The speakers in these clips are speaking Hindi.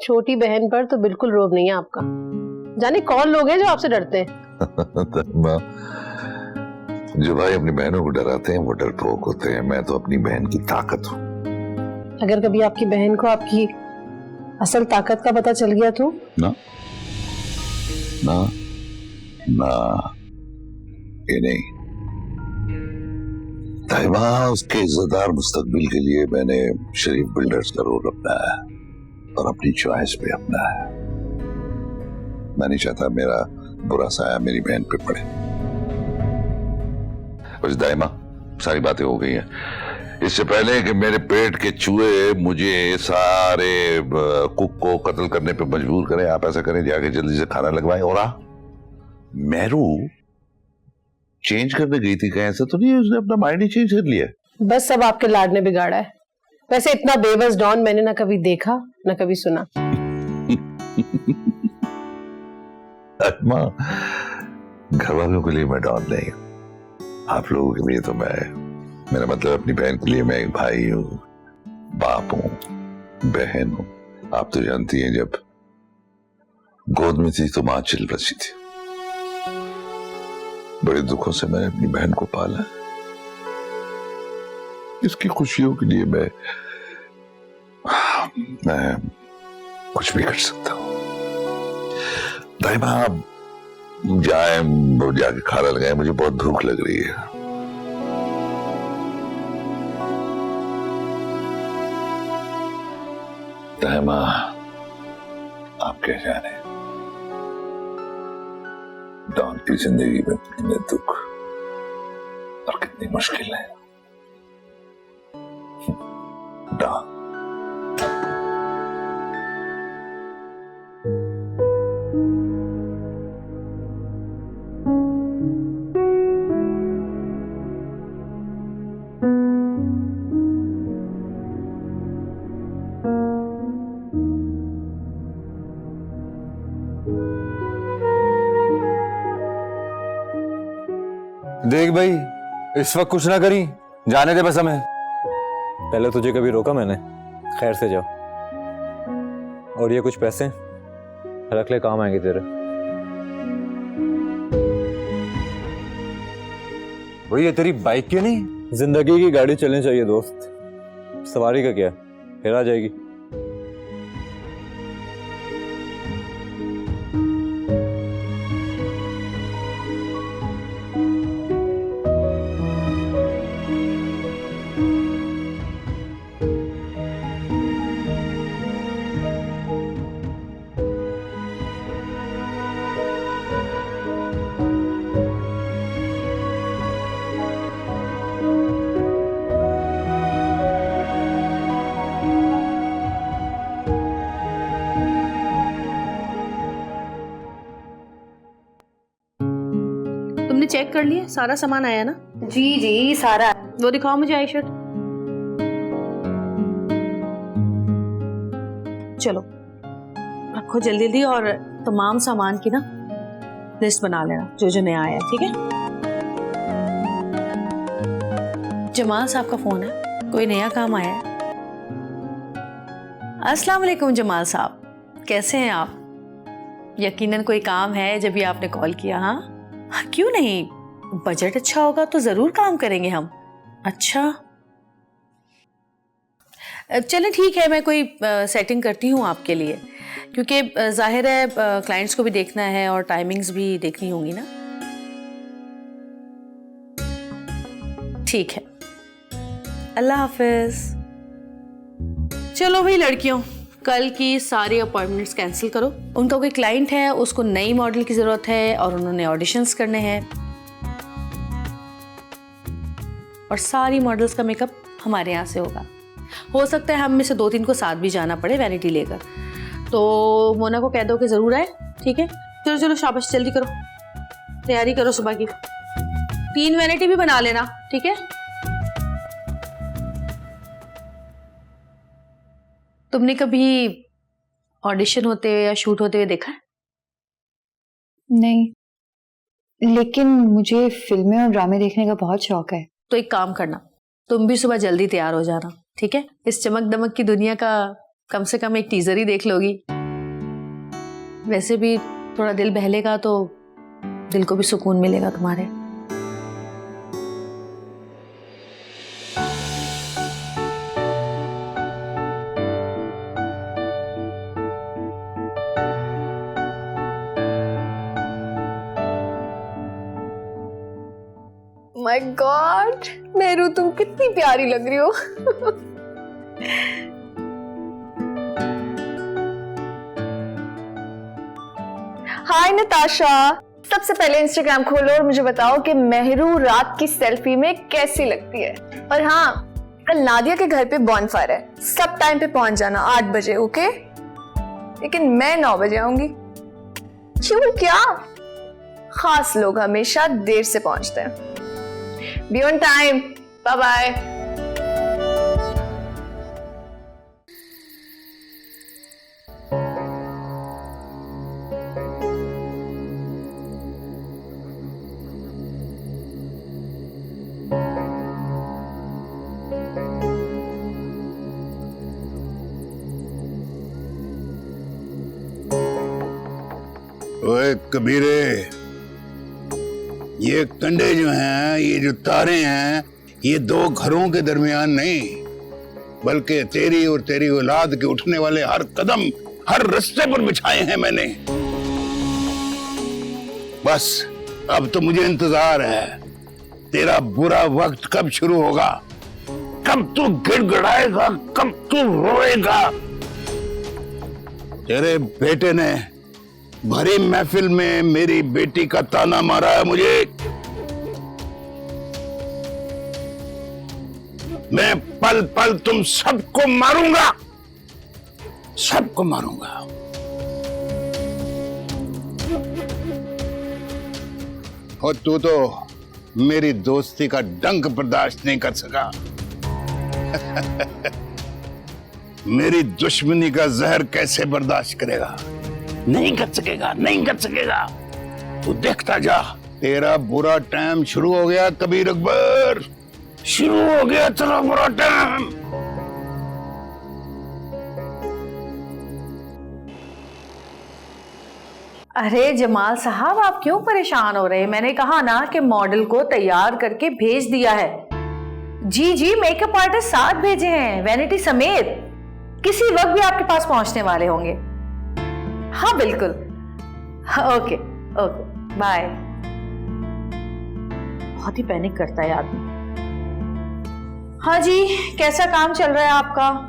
छोटी बहन पर तो बिल्कुल रोब नहीं है आपका। जाने कौन लोग हैं जो आपसे डरते हैं। जो भाई अपनी बहनों को डराते हैं वो डरपोक होते हैं। मैं तो अपनी बहन की ताकत हूँ। अगर कभी आपकी बहन को आपकी असल ताकत का पता चल गया तो? ना ना ना, ये नहीं। ताइबा, उसके इज्जतदार मुस्तकबिल के लिए मैंने शरीफ बिल्डर्स का रोल अपनाया और अपनी चॉइस पे अपनाया। मैं नहीं चाहता मेरा बुरा साया मेरी बहन पे पड़े। बस दाइमा, सारी बातें हो गई हैं। इससे पहले कि मेरे पेट के चूहे मुझे सारे कुक को कत्ल करने पे मजबूर करें, आप ऐसा करें जाके जल्दी से खाना लगवाएं। और मेरू चेंज करने गई थी, कहीं ऐसा तो नहीं उसने अपना माइंड ही चेंज कर लिया? बस सब आपके लाड ने बिगाड़ा है। वैसे इतना बेबस डॉन मैंने ना कभी देखा ना कभी सुना। माँ, घर वालों के लिए मैं डॉन नहीं, आप लोगों के लिए तो मेरा मतलब अपनी बहन के लिए मैं एक भाई हूँ, बाप हूँ, बहन हूँ। आप तो जानती हैं जब गोद में थी तो माँ चिल बसी थी। बड़े दुखों से मैंने अपनी बहन को पाला। इसकी खुशियों के लिए मैं कुछ भी कर सकता हूँ। दाइमा, आप जाके खाना लगाए, मुझे बहुत भूख लग रही है। दाइमा, आप क्या जाने डॉन की जिंदगी में कितने दुख और कितनी मुश्किलें। डॉन देख भाई, इस वक्त कुछ ना करी, जाने दे बस हमें। पहले तुझे कभी रोका मैंने? खैर से जाओ। और ये कुछ पैसे रख ले, काम आएंगे तेरे। भाई ये तेरी बाइक क्यों नहीं? जिंदगी की गाड़ी चलनी चाहिए दोस्त, सवारी का क्या, फिर आ जाएगी। तुमने चेक कर लिया? सारा सामान आया ना? जी जी सारा। वो दिखाओ मुझे आई शर्ट। चलो रखो जल्दी जल्दी, और तमाम सामान की ना लिस्ट बना लेना जो जो नया आया, ठीक है? जमाल साहब का फोन है, कोई नया काम आया है? अस्सलाम वालेकुम जमाल साहब, कैसे हैं आप? यकीनन कोई काम है जब भी आपने कॉल किया। हाँ क्यों नहीं, बजट अच्छा होगा तो जरूर काम करेंगे हम। अच्छा चलें ठीक है, मैं कोई सेटिंग करती हूँ आपके लिए, क्योंकि जाहिर है क्लाइंट्स को भी देखना है और टाइमिंग्स भी देखनी होंगी ना। ठीक है, अल्लाह हाफिज। चलो भाई लड़कियों, कल की सारी अपॉइंटमेंट्स कैंसिल करो। उनका कोई क्लाइंट है, उसको नई मॉडल की जरूरत है और उन्होंने ऑडिशंस करने हैं, और सारी मॉडल्स का मेकअप हमारे यहाँ से होगा। हो सकता है हम में से 2-3 को साथ भी जाना पड़े वैनिटी लेकर, तो मोना को कह दो कि जरूर आए, ठीक है? चलो चलो शाबाश, जल्दी करो, तैयारी करो सुबह की। 3 वैनिटी भी बना लेना, ठीक है? तुमने कभी ऑडिशन होते हुए या शूट होते हुए देखा है? नहीं, लेकिन मुझे फिल्में और ड्रामे देखने का बहुत शौक है। तो एक काम करना, तुम भी सुबह जल्दी तैयार हो जाना, ठीक है? इस चमक दमक की दुनिया का कम से कम एक टीजर ही देख लोगी। वैसे भी थोड़ा दिल बहलेगा तो दिल को भी सुकून मिलेगा तुम्हारे। माय गॉड मेरू, तुम कितनी प्यारी लग रही हो। हाय नताशा, सबसे पहले इंस्टाग्राम खोलो और मुझे बताओ कि मेहरू रात की सेल्फी में कैसी लगती है। और हाँ, कल नादिया के घर पे बॉनफायर है, सब टाइम पे पहुंच जाना 8 बजे, ओके? लेकिन मैं 9 बजे आऊंगी। क्यों, क्या? खास लोग हमेशा देर से पहुंचते हैं। Be on time. Bye bye. ओए कबीरे, ये कंडे जो हैं, ये जो तारे हैं, ये 2 घरों के दरमियान नहीं, बल्कि तेरी और तेरी औलाद के उठने वाले हर कदम, हर रास्ते पर बिछाए हैं मैंने। बस अब तो मुझे इंतजार है, तेरा बुरा वक्त कब शुरू होगा, कब तू गिड़गिड़ाएगा, कब तू रोएगा। तेरे बेटे ने भरी महफिल में मेरी बेटी का ताना मारा है मुझे। मैं पल पल तुम सबको मारूंगा, सबको मारूंगा। और तू तो मेरी दोस्ती का डंक बर्दाश्त नहीं कर सका। मेरी दुश्मनी का जहर कैसे बर्दाश्त करेगा? नहीं कर सकेगा, नहीं कर सकेगा। तू देखता जा, तेरा बुरा टाइम शुरू हो गया कबीर अकबर, शुरू हो गया तेरा बुरा टाइम। अरे जमाल साहब, आप क्यों परेशान हो रहे हैं? मैंने कहा ना कि मॉडल को तैयार करके भेज दिया है। जी, मेकअप आर्टिस्ट 7 भेजे हैं, वैनिटी समेत। किसी वक्त भी आपके पास पहुंचने वाले होंगे। हाँ बिल्कुल, ओके, बाय। बहुत ही पैनिक करता है आदमी। हाँ जी, कैसा काम चल रहा है आपका?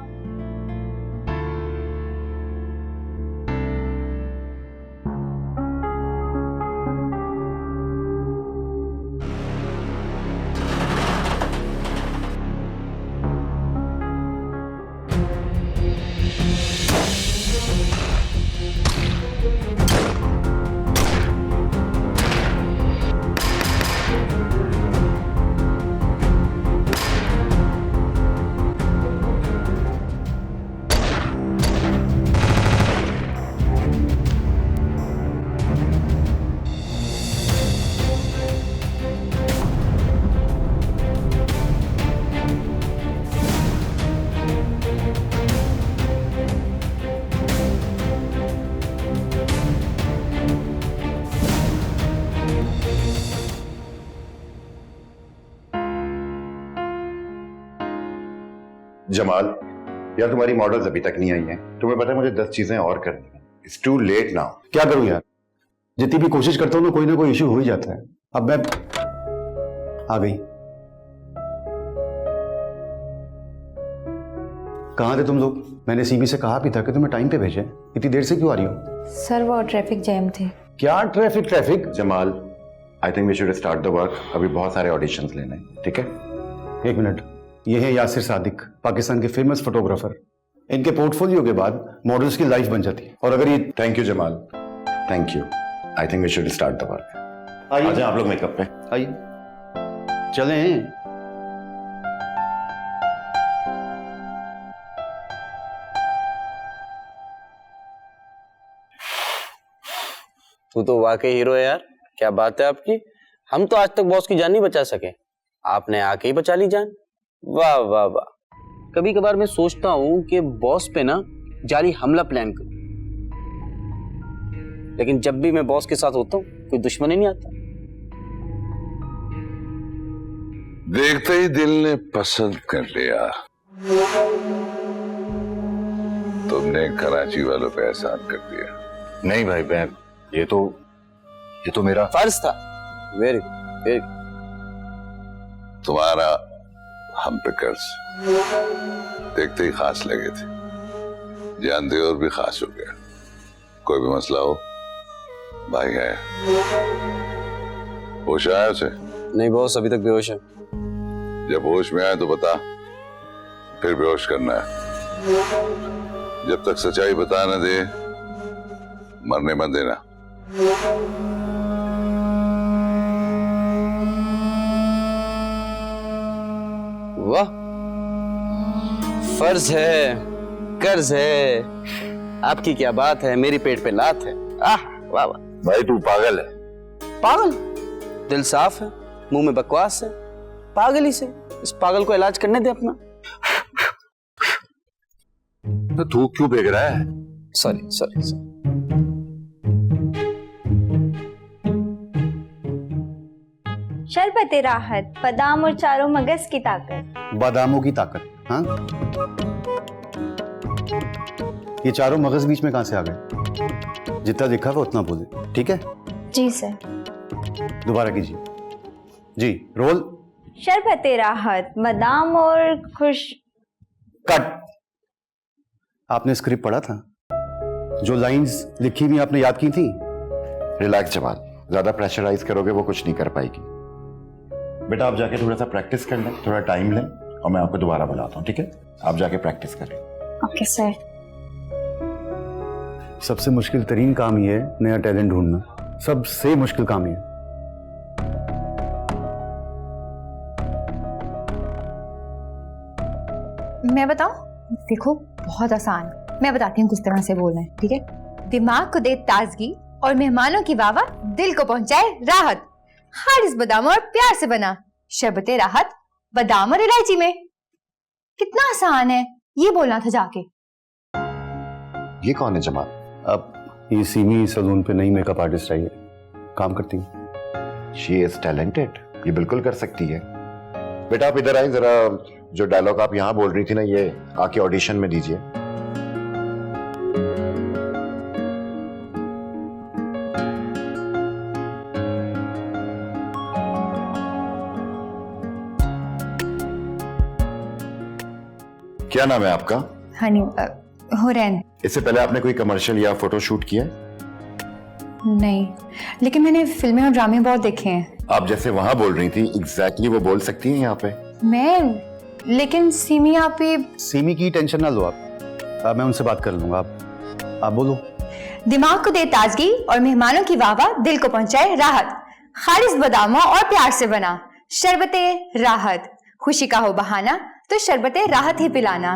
जमाल, यार तुम्हारी मॉडल्स अभी तक नहीं आई हैं। तुम्हें पता है मुझे 10 चीजें और करनी है। It's too late now. क्या करूं यार, जितनी भी कोशिश करता हूं ना कोई इश्यू हो ही जाता है। अब मैं आ गई। कहां थे तुम लोग? मैंने सीबी से कहा भी था कि तुम्हें टाइम पे भेजे। इतनी देर से क्यों आ रही हो? सर वो ट्रैफिक जैम थे। क्या traffic? Jamal, I think we should start the work. अभी बहुत सारे ऑडिशंस लेने हैं, ठीक है? 1 मिनट, ये है यासिर सादिक, पाकिस्तान के फेमस फोटोग्राफर। इनके पोर्टफोलियो के बाद मॉडल्स की लाइफ बन जाती है। और अगर ये thank you Jamal, thank you. I think we should start the work. आइए आप लोग मेकअप पे आइए, चलें। तू तो वाकई हीरो है यार, क्या बात है आपकी। हम तो आज तक बॉस की जान नहीं बचा सके, आपने आके ही बचा ली जान। वाह वाह वाह। कभी कभार मैं सोचता हूँ कि बॉस पे ना जाली हमला प्लान करूं, लेकिन जब भी मैं बॉस के साथ होता हूं कोई दुश्मन ही नहीं आता। देखते ही दिल ने पसंद कर लिया। तुमने कराची वालों पे एहसान कर दिया। नहीं भाई, मैं ये तो मेरा फर्ज था। Very very. तुम्हारा हम पे कर्ज देखते ही खास लगे थे, जानते और भी खास हो गया। कोई भी मसला हो भाई है। होश आया उसे? नहीं बॉस, अभी तक बेहोश है। जब होश में आए तो बता, फिर बेहोश करना है। जब तक सच्चाई बता न दे मरने मत देना। वाह, फर्ज है, कर्ज है, आपकी क्या बात है, मेरी पेट पे लात है। आह वाह वाह। भाई तू पागल है। पागल? दिल साफ है, मुंह में बकवास है, पागल ही से। इस पागल को इलाज करने दे अपना। तो तू क्यों बेग रहा है? Sorry sorry sorry. शरबत राहत, बादाम और चारों मगज की ताकत। बादामों की ताकत? हाँ, ये चारों मगज बीच में कहां से आ गए? जितना दिखा वो उतना बोले, ठीक है? जी सर। दोबारा कीजिए जी। रोल। शरबत राहत, बादाम और खुश। कट। आपने स्क्रिप्ट पढ़ा था? जो लाइंस लिखी हुई आपने याद की थी? रिलैक्स जमाल, ज्यादा प्रेशराइज करोगे वो कुछ नहीं कर पाएगी। बेटा आप जाके थोड़ा सा प्रैक्टिस कर लें, थोड़ा टाइम लें और मैं आपको दोबारा बुलाता हूँ, ठीक है? आप जाके प्रैक्टिस करें। Okay sir. सबसे मुश्किल तरीन काम ये है नया टैलेंट ढूंढना। सबसे मुश्किल काम ये। मैं बताऊं? देखो बहुत आसान, मैं बताती हूँ किस तरह से बोलना है, ठीक है? दिमाग को दे ताजगी और मेहमानों की वाह दिल को पहुंचाए राहत। हारिस बादाम और प्यार से बना शरबते राहत, बादाम और इलायची में। कितना आसान है, ये बोलना था जाके। ये कौन है जमाल? अब ये सीमी सलून पे नई मेकअप आर्टिस्ट आई है, काम करती है। शी इज टैलेंटेड, ये बिल्कुल कर सकती है। बेटा आप इधर आए जरा, जो डायलॉग आप यहाँ बोल रही थी ना, ये आके ऑडिशन में दीजिए। क्या नाम है आपका? हनी हुरैन। इससे पहले आपने कोई कमर्शियल या फोटो शूट किया? नहीं, लेकिन मैंने फिल्में और ड्रामे बहुत देखे हैं। आप जैसे वहां बोल रही थी एग्जैक्टली वो बोल सकती हैं यहाँ पे? लेकिन सीमी आप पे। सीमी की टेंशन ना लो आप, मैं उनसे बात कर लूंगा। आप बोलो। दिमाग को दे ताजगी और मेहमानों की वाह दिल को पहुंचाए राहत। खारिज बादामों और प्यार से बना शरबते राहत। खुशी का हो बहाना तो शरबते राहत ही पिलाना।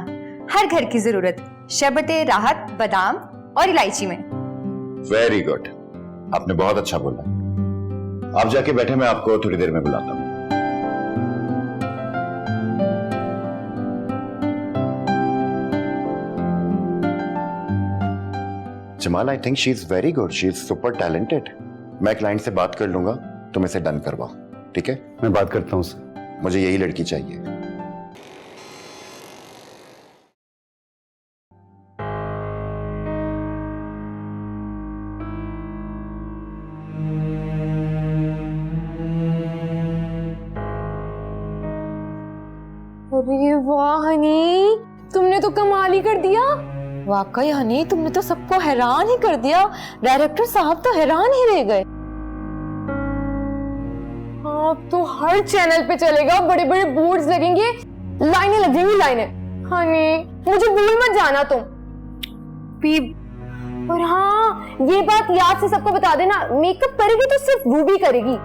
हर घर की जरूरत शरबते राहत, बादाम और इलायची में। वेरी गुड, आपने बहुत अच्छा बोला। आप जाके बैठे, मैं आपको थोड़ी देर में बुलाता हूँ। Jamal, I think she is very good, she is super talented. मैं क्लाइंट से बात कर लूंगा, तुम इसे डन करवाओ, ठीक है? मैं बात करता हूँ उससे। मुझे यही लड़की चाहिए। अरे वाह हनी, तुमने तो कमाल ही कर दिया। वाकई हनी, तुमने तो सबको हैरान ही कर दिया। डायरेक्टर साहब तो हैरान ही रह गए। अब तो हर चैनल पे चलेगा, बड़े बड़े बोर्ड्स लगेंगे, लाइनें लगेंगी लाइनें। हनी मुझे भूल मत जाना तुम भी। और हाँ, ये बात याद से सबको बता देना, मेकअप करेगी तो सिर्फ रूबी करेगी।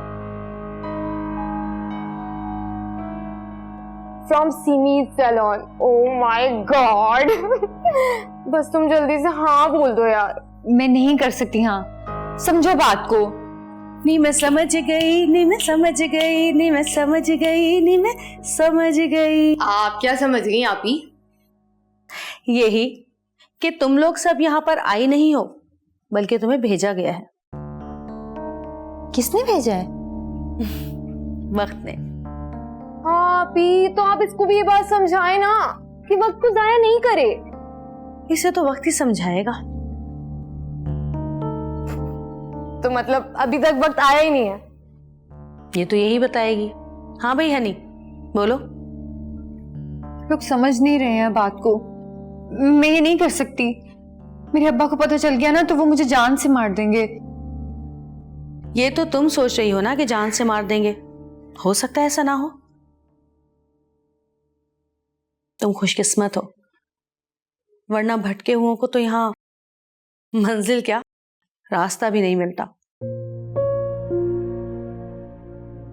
From Seemi salon. Oh my god. बस तुम जल्दी से हाँ बोल दो यार। मैं नहीं कर सकती। हाँ, समझो बात को। नी मैं समझ गई, नी मैं समझ गई, नी मैं समझ गई, नी मैं समझ गई। आप क्या समझ गई आप ही? यही कि तुम लोग सब यहाँ पर आई नहीं हो, बल्कि तुम्हें भेजा गया है। किसने भेजा है? वक्त ने। आपी, तो आप इसको भी ये बात समझाए ना कि वक्त को जाया नहीं करे। इसे तो वक्त ही समझाएगा। तो मतलब अभी तक वक्त आया ही नहीं है? ये तो यही बताएगी। हाँ भाई हनी, बोलो। लोग समझ नहीं रहे हैं बात को। मैं ये नहीं कर सकती। मेरे अब्बा को पता चल गया ना तो वो मुझे जान से मार देंगे। ये तो तुम सोच रही हो ना कि जान से मार देंगे, हो सकता है ऐसा ना हो। तुम खुशकिस्मत हो, वरना भटके हुओं को तो यहाँ मंजिल क्या, रास्ता भी नहीं मिलता।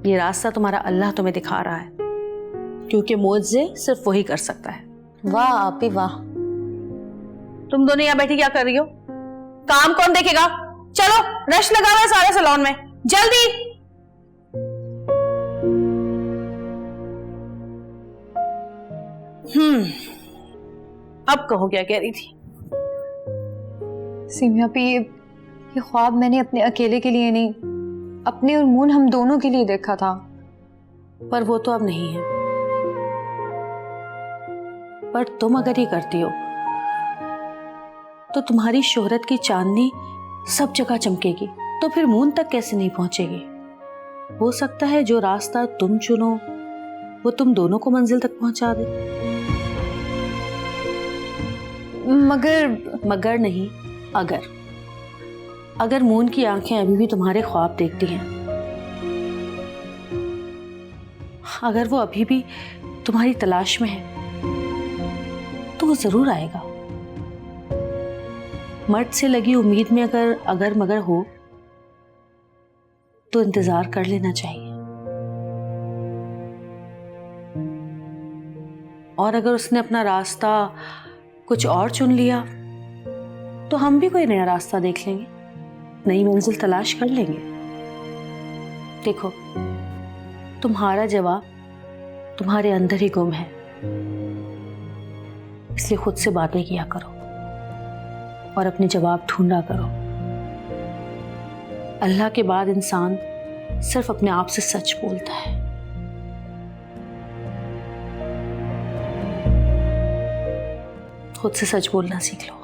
ये रास्ता तुम्हारा अल्लाह तुम्हें दिखा रहा है, क्योंकि मुझे सिर्फ वही कर सकता है। वाह आपी वाह। तुम दोनों यहाँ बैठी क्या कर रही हो? काम कौन देखेगा? चलो रश लगा हुआ है सारे सैलून में, जल्दी। अब कहो क्या कह रही थी? सीमिया पी, ये ख्वाब मैंने अपने अकेले के लिए नहीं, अपने और मून हम दोनों के लिए देखा था। पर वो तो अब नहीं है। पर तुम अगर ये करती हो तो तुम्हारी शोहरत की चांदनी सब जगह चमकेगी, तो फिर मून तक कैसे नहीं पहुंचेगी? हो सकता है जो रास्ता तुम चुनो वो तुम दोनों को मंजिल तक पहुंचा दे। मगर नहीं, अगर मून की आंखें अभी भी तुम्हारे ख्वाब देखती हैं, अगर वो अभी भी तुम्हारी तलाश में है, तो वो जरूर आएगा। मर्द से लगी उम्मीद में अगर मगर हो तो इंतजार कर लेना चाहिए। और अगर उसने अपना रास्ता कुछ और चुन लिया तो हम भी कोई नया रास्ता देख लेंगे, नई मंजिल तलाश कर लेंगे। देखो, तुम्हारा जवाब तुम्हारे अंदर ही गुम है, इसलिए खुद से बातें किया करो और अपने जवाब ढूंढा करो। अल्लाह के बाद इंसान सिर्फ अपने आप से सच बोलता है। खुद से सच बोलना सीख लो।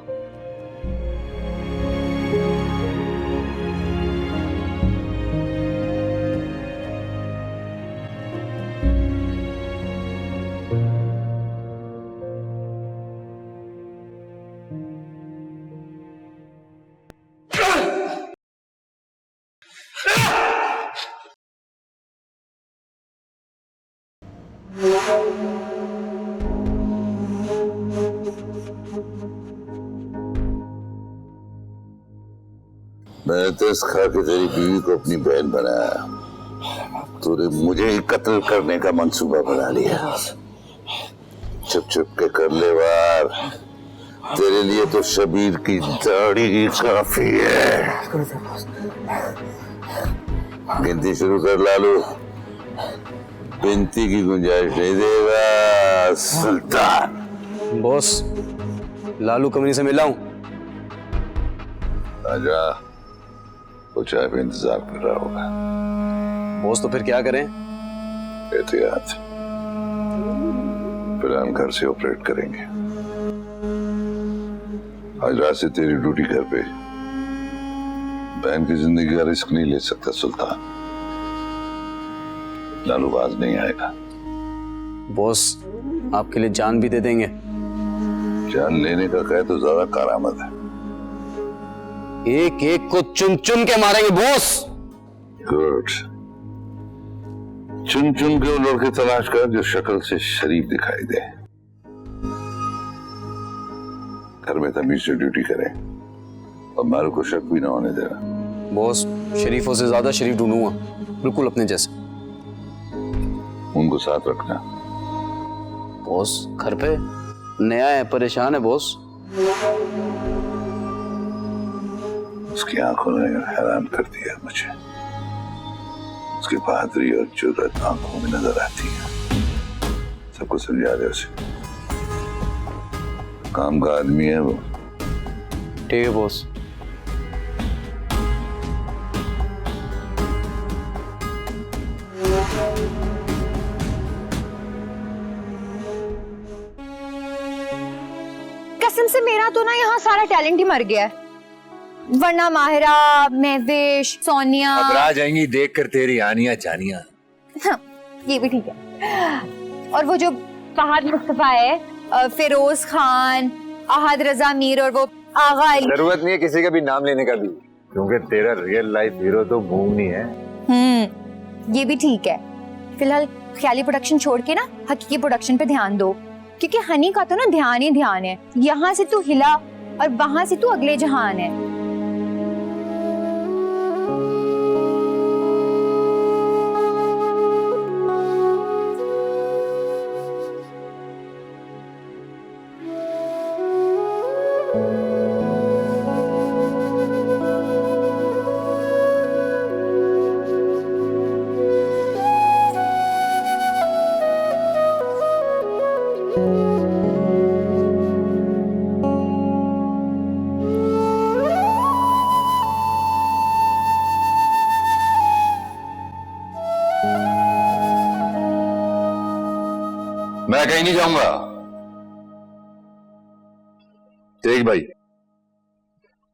मैंने तो इस खा के तेरी बीवी को अपनी बहन बनाया, तूने मुझे ही कत्ल करने का मंसूबा बना लिया। चुप चुप के कर ले वार, तेरे लिए तो शबीर की दाढ़ी ही काफी है। गिनती शुरू कर लालू, गिनती की गुंजाइश नहीं देगा सुल्तान। बॉस, लालू कमीनी से मिला हूं। आजा, वो चाय पे इंतजार कर रहा होगा। बॉस, तो फिर क्या करें? एहतियात, फिलहाल घर से ऑपरेट करेंगे। आज रात से तेरी ड्यूटी घर पे। बहन की जिंदगी का रिस्क नहीं ले सकता सुल्तान। लालू बाज नहीं आएगा। बॉस, आपके लिए जान भी दे देंगे। जान लेने का कहे तो ज्यादा कारामद है। एक एक को चुन चुन के मारेंगे बॉस। गुड। चुन चुन के वो लड़के तलाश कर जो शक्ल से शरीफ दिखाई दे, घर में तमीज से ड्यूटी करें और मारू को शक भी ना होने देना। बॉस, शरीफों से ज्यादा शरीफ ढूंढूंगा, बिल्कुल अपने जैसे। उनको साथ रखना। बॉस, घर पे नया है, परेशान है बॉस। उसकी आंखों ने हैरान कर दिया मुझे। उसकी बहादुरी और जुर्रत आंखों में नजर आती है। सबको समझा दे उसे। काम का आदमी है वो, ठीक है बॉस। कसम से मेरा तो ना यहाँ सारा टैलेंट ही मर गया है, वरना माहिरा, महविश, सोनिया घबरा जाएंगी देखकर तेरी आनिया जानिया। हाँ, ये भी ठीक है। और वो जो फहद मुस्तफा है, फिरोज खान, अहद रजा मीर और वो आगा अली। जरूरत नहीं है किसी का भी नाम लेने का भी, क्योंकि तेरा रियल लाइफ हीरो तो मूंगनी है। ये भी ठीक है। फिलहाल ख्याली प्रोडक्शन छोड़ के ना हकीकी प्रोडक्शन पे ध्यान दो, क्योंकि हनी का तो ना ध्यान ही ध्यान है। यहाँ से तू हिला और वहां से तू अगले जहान है। मैं कहीं नहीं जाऊंगा। देख भाई,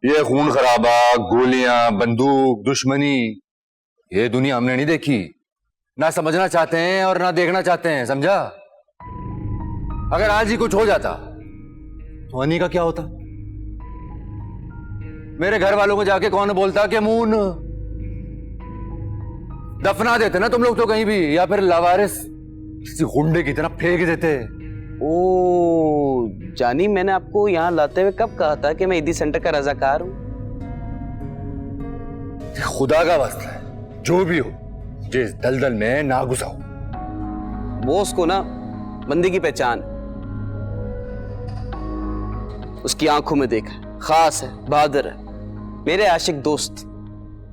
ये खून खराबा, गोलियां, बंदूक, दुश्मनी, ये दुनिया हमने नहीं देखी, ना समझना चाहते हैं और ना देखना चाहते हैं, समझा? अगर आज ही कुछ हो जाता तो हनी का क्या होता? मेरे घर वालों को जाके कौन बोलता कि मून दफना देते ना तुम लोग तो कहीं भी, या फिर लावारिस किसी गुंडे की तरह फेंक देते। ओ जानी, मैंने आपको यहाँ लाते हुए कब कहा था कि मैं ईदी सेंटर का रजाकार हूँ? खुदा का वास्ता है, जो भी हो जिस दलदल में ना घुसाओ। बॉस को ना बंदे की पहचान, उसकी आंखों में देखा है, खास है, बहादुर है, मेरे आशिक दोस्त।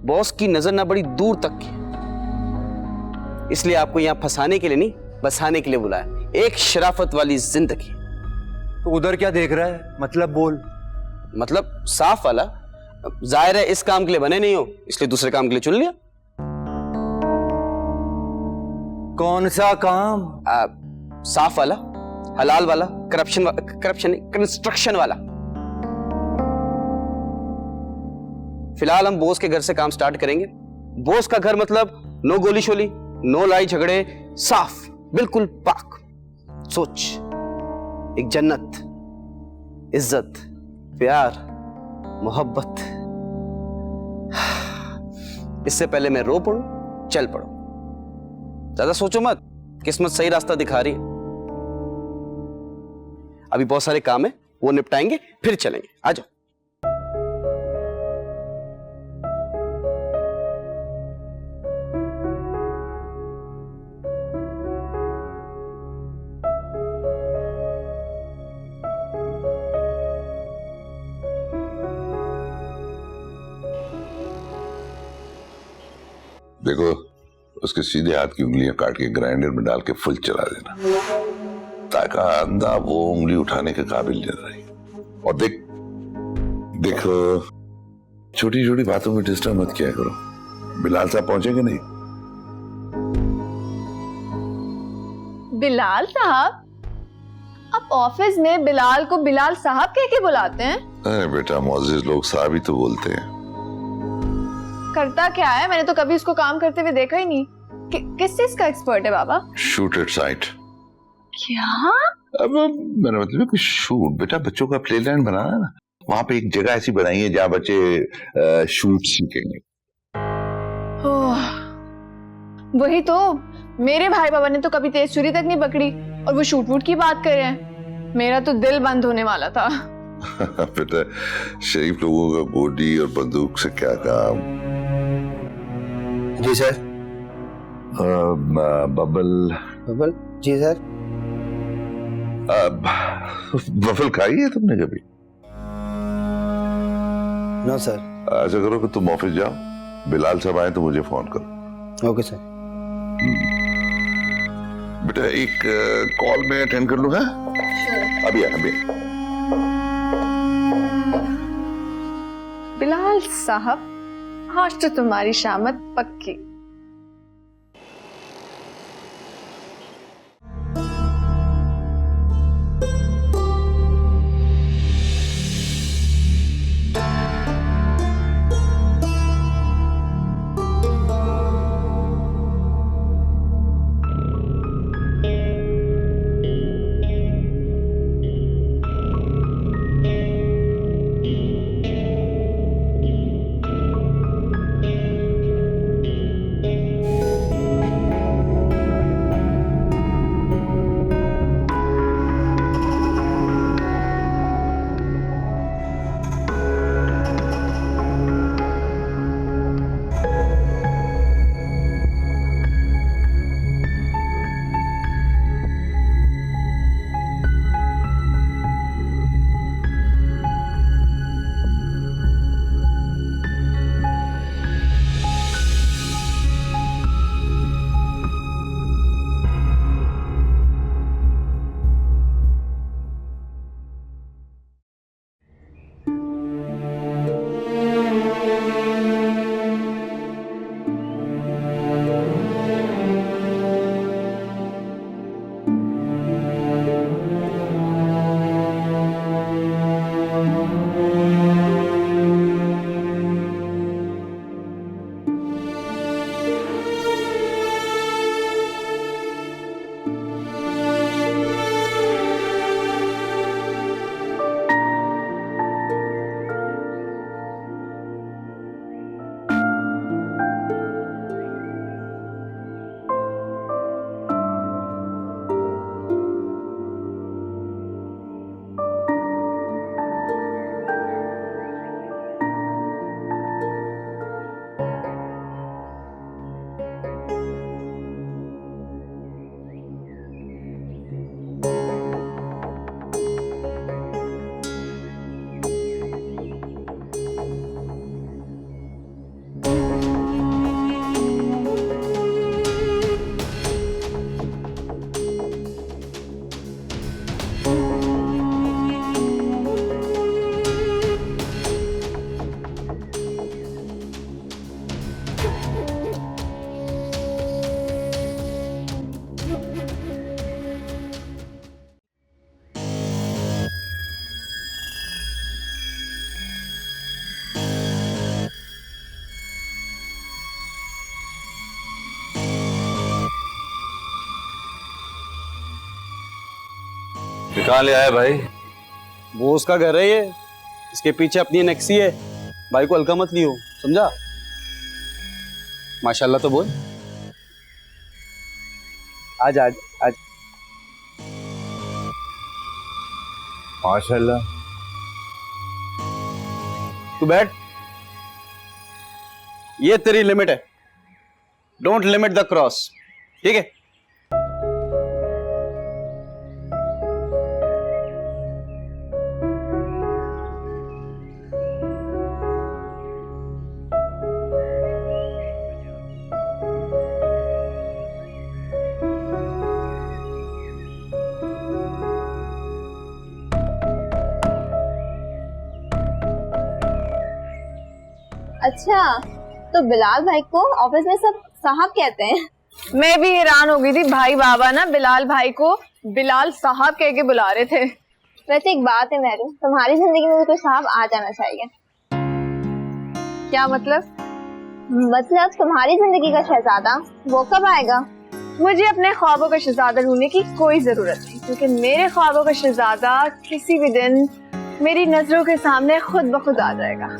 बॉस की नजर ना बड़ी दूर तक की, इसलिए आपको यहाँ फंसाने के लिए नहीं, बसाने के लिए बुलाया। एक शराफत वाली जिंदगी। तो उधर क्या देख रहा है? मतलब बोल। मतलब साफ वाला। जाहिर है इस काम के लिए बने नहीं हो, इसलिए दूसरे काम के लिए चुन लिया। कौन सा काम? साफ वाला, हलाल वाला, करप्शन कंस्ट्रक्शन वाला। फिलहाल हम बॉस के घर से काम स्टार्ट करेंगे। बॉस का घर मतलब नो गोली शोली, नो लड़ाई झगड़े, साफ, बिल्कुल पाक। सोच, एक जन्नत, इज्जत, प्यार, मोहब्बत। इससे पहले मैं रो पड़ूं, चल पड़ूं। ज्यादा सोचो मत, किस्मत सही रास्ता दिखा रही है। अभी बहुत सारे काम है, वो निपटाएंगे फिर चलेंगे। आ जाओ। देखो, उसके सीधे हाथ की उंगलियां काट के ग्राइंडर में डाल के फुल चला देना, ताकि आंधा वो उंगली उठाने के काबिल नहीं रही। और देखो, छोटी छोटी बातों में डिस्टर्ब मत किया करो। बिलाल साहब पहुंचेंगे नहीं? बिलाल साहब? आप ऑफिस में बिलाल को बिलाल साहब कह के बुलाते हैं? अरे बेटा, मोअज़्ज़िज़ लोग साहब ही तो बोलते हैं। करता क्या है? मैंने तो कभी उसको काम करते हुए देखा ही नहीं। किस चीज का एक्सपर्ट है बाबा? Shoot at site. क्या? अब मेरा मतलब है कि शूट, बेटा बच्चों का प्लेलैंड बनाना है ना, वहां पे एक जगह ऐसी बनाई है जहाँ बच्चे शूट सीखेंगे। वही तो, मेरे भाई बाबा ने तो कभी तेज छुरी तक नहीं पकड़ी और वो शूट वूट की बात कर रहे हैं। मेरा तो दिल बंद होने वाला था। बेटा, शरीफ लोगों का बॉडी और बंदूक से क्या काम। जी सर। बबल जी सर। बबल खाई है तुमने कभी? No sir. ऐसा करो कि तुम ऑफिस जाओ, बिलाल साहब आए तो मुझे फोन करो। Okay sir. बेटा एक कॉल में अटेंड कर लूं? है अभी। साहब, आज तो तुम्हारी शामत पक्की। कहाँ ले आया भाई? वो उसका घर है ये, इसके पीछे अपनी नेक्सी है। भाई को हल्का मत लियो, समझा? माशाल्लाह तो बोल। आज आज आज माशाल्लाह। तू बैठ, ये तेरी लिमिट है। डोंट लिमिट द क्रॉस, ठीक है? अच्छा, तो बिलाल भाई को ऑफिस में सब साहब कहते हैं। मैं भी हैरान हो गई थी, भाई बाबा ना बिलाल भाई को बिलाल साहब कह के बुला रहे थे। वैसे एक बात है मेहरू, तुम्हारी जिंदगी में भी कोई साहब आ जाना चाहिए। क्या मतलब? मतलब तुम्हारी जिंदगी का शहजादा वो कब आएगा? मुझे अपने ख्वाबों का शहजादा ढूंढने की कोई जरूरत नहीं, क्योंकि मेरे ख्वाबों का शहजादा किसी भी दिन मेरी नजरों के सामने खुद ब खुद आ जाएगा।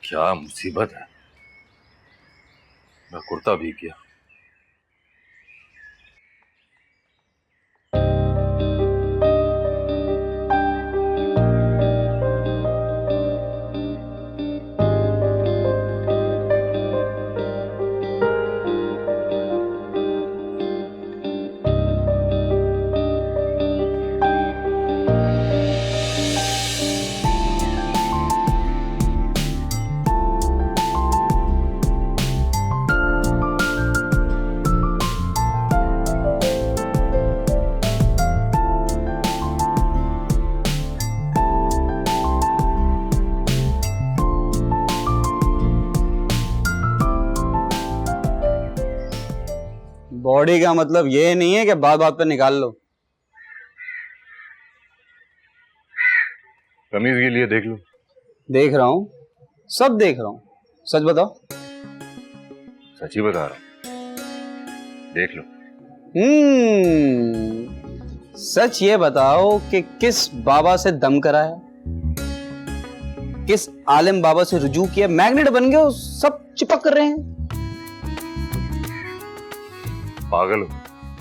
क्या मुसीबत है, मैं कुर्ता भी किया। बॉडी का मतलब ये नहीं है कि बात बात पर निकाल लो। तमीज के लिए देख लो। देख रहा हूँ, सब देख रहा हूँ। सच बताओ। सच ही बता रहा हूँ, देख लो। सच ये बताओ कि किस बाबा से दम कराया, किस आलिम बाबा से रुजू किया, मैग्नेट बन गए हो, सब चिपक कर रहे हैं। पागल हो?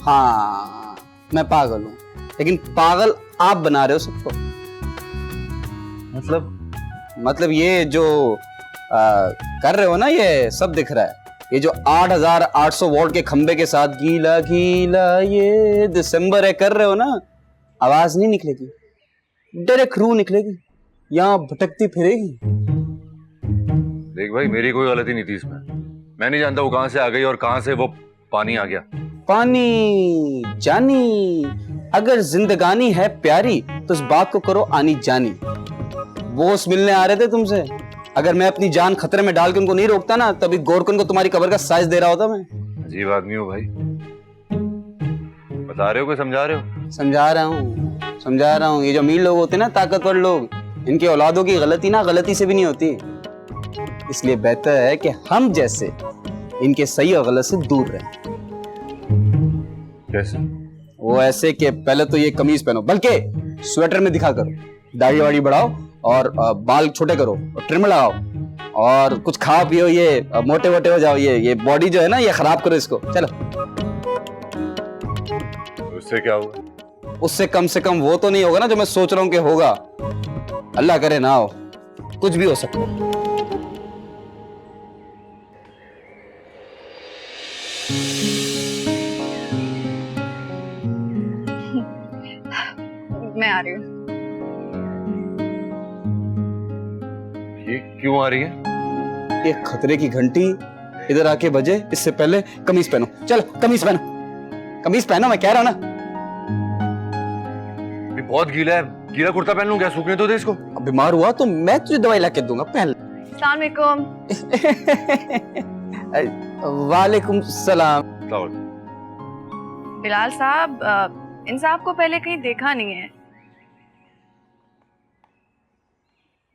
हाँ, मैं पागल हूं, लेकिन पागल आप बना रहे हो सबको। मतलब ये जो कर रहे हो ना, ये सब दिख रहा है। ये जो 8800 वोल्ट के खंबे के साथ गीला गीला ये दिसंबर है कर रहे हो ना, आवाज नहीं निकलेगी, डायरेक्ट रूह निकलेगी, यहाँ भटकती फिरेगी। देख भाई, मेरी कोई गलती नहीं थी इसमें। मैं नहीं जानता वो कहां से आ गई और कहां से वो पानी आ गया। पानी जानी, अगर जिंदगानी है प्यारी तो इस बात को करो आनी जानी। बोस मिलने आ रहे थे तुमसे, अगर मैं अपनी जान खतरे में डाल के उनको नहीं रोकता ना, तभी गोरकन को तुम्हारी कब्र का साइज दे रहा होता मैं। अजीब आदमी हो भाई। बता रहे हो कि समझा रहे हो? समझा रहा हूँ। ये जो अमीर लोग होते हैं ना, ताकतवर लोग, इनके औलादों की गलती ना गलती से भी नहीं होती। इसलिए बेहतर है कि हम जैसे इनके सही और गलत से दूर रहें। कैसे? वो ऐसे कि पहले तो ये कमीज पहनो, बल्कि स्वेटर में दिखा करो, दाढ़ी वाड़ी बढ़ाओ और बाल छोटे करो और ट्रिम लगाओ और कुछ खाओ पियो, ये मोटे वोटे हो जाओ। ये बॉडी जो है ना, ये खराब करो इसको। चलो। उससे क्या होगा? उससे कम से कम वो तो नहीं होगा ना जो मैं सोच रहा हूँ कि होगा। अल्लाह करे ना हो, कुछ भी हो सकता है। मैं आ रही हूँ। ये क्यों आ रही है? ये खतरे की घंटी इधर आके बजे, इससे पहले कमीज पहनो। चलो कमीज पहनो, कमीज पहनो, मैं कह रहा हूं ना। ये बहुत गीला है, गीला कुर्ता पहन लूं क्या? सूखने तो दे इसको। अब बीमार हुआ तो मैं तुझे दवाई ला के दूंगा, पहन। अस्सलाम वालेकुम। वालेकुम सलाम। बिलाल साहब, इन साहब को पहले कहीं देखा नहीं है।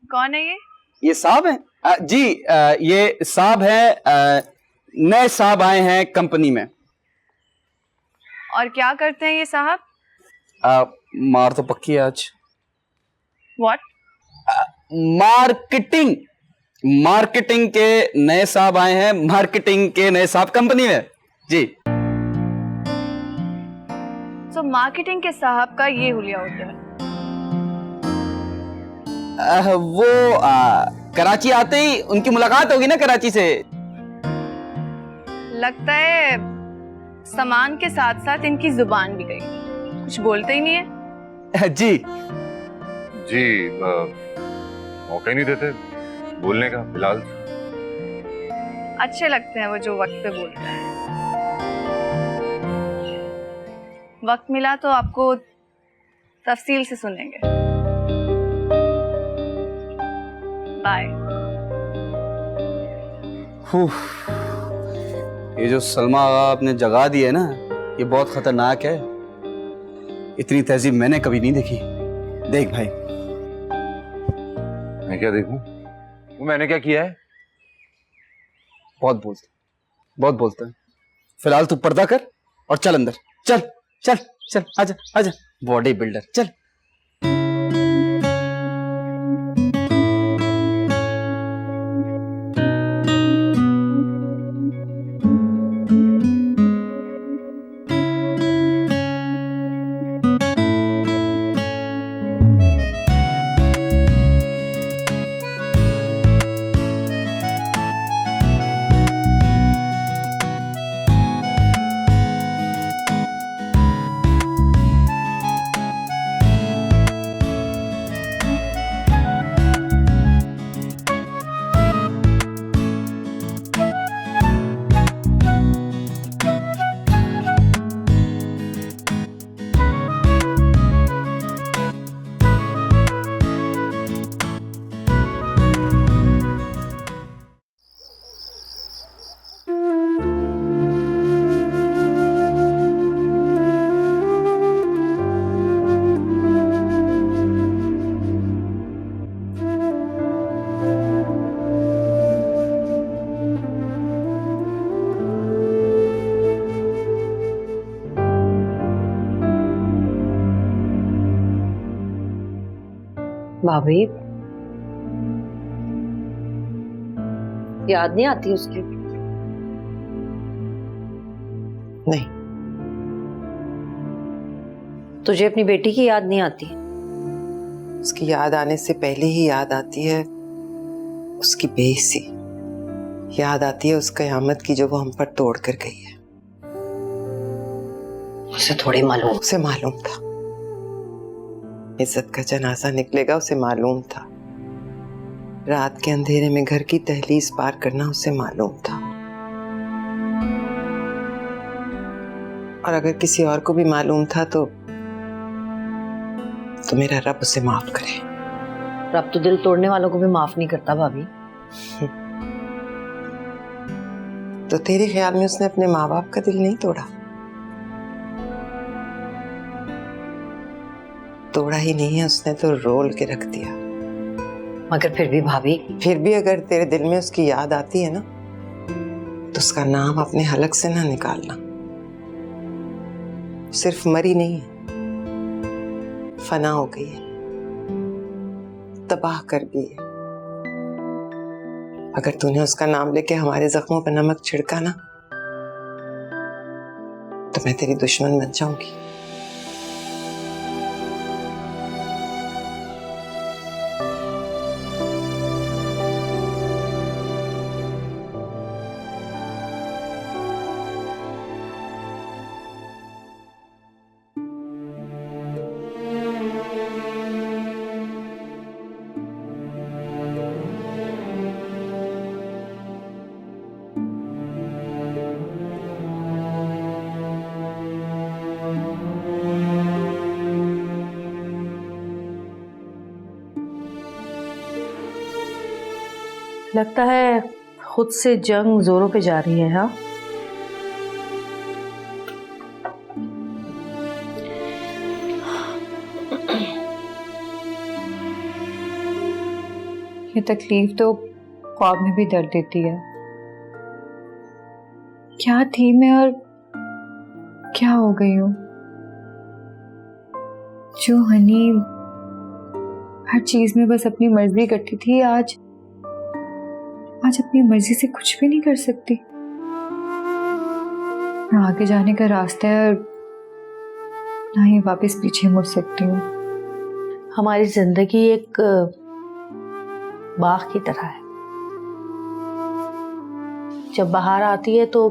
कौन है ये साहब हैं? जी, ये साहब हैं, नए साहब आए हैं कंपनी में। और क्या करते हैं ये साहब? मार तो पक्की है आज। व्हाट? मार्केटिंग के नए साहब आए हैं, मार्केटिंग के नए साहब कंपनी में। जी। तो मार्केटिंग के साहब का ये हुलिया होता है। वो कराची आते ही उनकी मुलाकात होगी ना कराची से। लगता है सामान के साथ साथ इनकी जुबान भी गई, कुछ बोलते ही नहीं है। जी मौका ही नहीं देते बोलने का। बिलाल अच्छे लगते हैं वो जो वक्त पे बोलते हैं। वक्त मिला तो आपको तफसील से सुनेंगे। बाय। ये जो सलमा आपने जगा दी है ना, ये बहुत खतरनाक है। इतनी तहजीब मैंने कभी नहीं देखी। देख भाई। मैं क्या देखूं? वो मैंने क्या किया है? बहुत बोलता है। फिलहाल तू पर्दा कर और चल अंदर। चल चल चल, आजा आजा, बॉडी बिल्डर, चल। भाभी याद नहीं आती उसकी? नहीं। तुझे अपनी बेटी की याद नहीं आती? उसकी याद आने से पहले ही याद आती है उसकी बेइज्जती, याद आती है उस कयामत की जो वो हम पर तोड़ कर गई है। उसे थोड़ी मालूम? उसे मालूम था इज्जत का जनाजा निकलेगा, उसे मालूम था रात के अंधेरे में घर की दहलीज पार करना उसे मालूम था। और अगर किसी और को भी मालूम था तो मेरा रब उसे माफ करे। रब तो दिल तोड़ने वालों को भी माफ नहीं करता भाभी। तो तेरे ख्याल में उसने अपने माँ बाप का दिल नहीं तोड़ा? तोड़ा ही नहीं है उसने तो रोल के रख दिया। मगर फिर भी भाभी, फिर भी अगर तेरे दिल में उसकी याद आती है ना तो उसका नाम अपने हलक से ना निकालना। सिर्फ मरी नहीं है, फना हो गई है, तबाह कर गई है। अगर तूने उसका नाम लेके हमारे जख्मों पर नमक छिड़का ना तो मैं तेरी दुश्मन बन जाऊंगी। लगता है खुद से जंग जोरों पे जा रही है। हाँ, ये तकलीफ तो ख्वाब में भी दर्द देती है। क्या थी मैं और क्या हो गई हूँ? जो हनी हर चीज में बस अपनी मर्जी करती थी, आज अपनी मर्जी से कुछ भी नहीं कर सकती। ना आगे जाने का रास्ता है और ना ही वापस पीछे मुड़ सकती हूँ। हमारी जिंदगी एक बाग की तरह है। जब बाहर आती है तो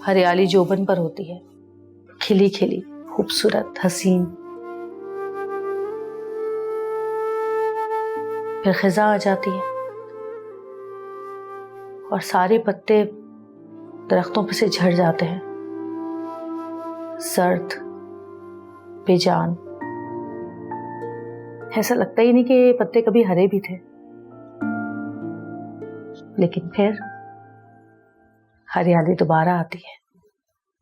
हरियाली जोबन पर होती है, खिली खिली, खूबसूरत, हसीन। फिर खिजा आ जाती है और सारे पत्ते दरख्तों पर से झड़ जाते हैं, सर्द, बेजान। ऐसा लगता ही नहीं कि ये पत्ते कभी हरे भी थे। लेकिन फिर हरियाली दोबारा आती है,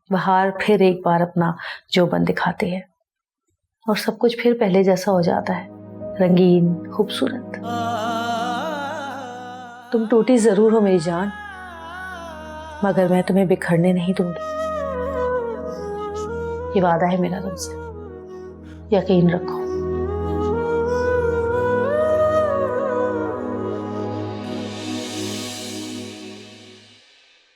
बहार फिर एक बार अपना जोबन दिखाती है और सब कुछ फिर पहले जैसा हो जाता है, रंगीन, खूबसूरत। तुम टूटी जरूर हो मेरी जान, मगर मैं तुम्हें बिखरने नहीं दूंगी। ये वादा है मेरा तुमसे, यकीन रखो।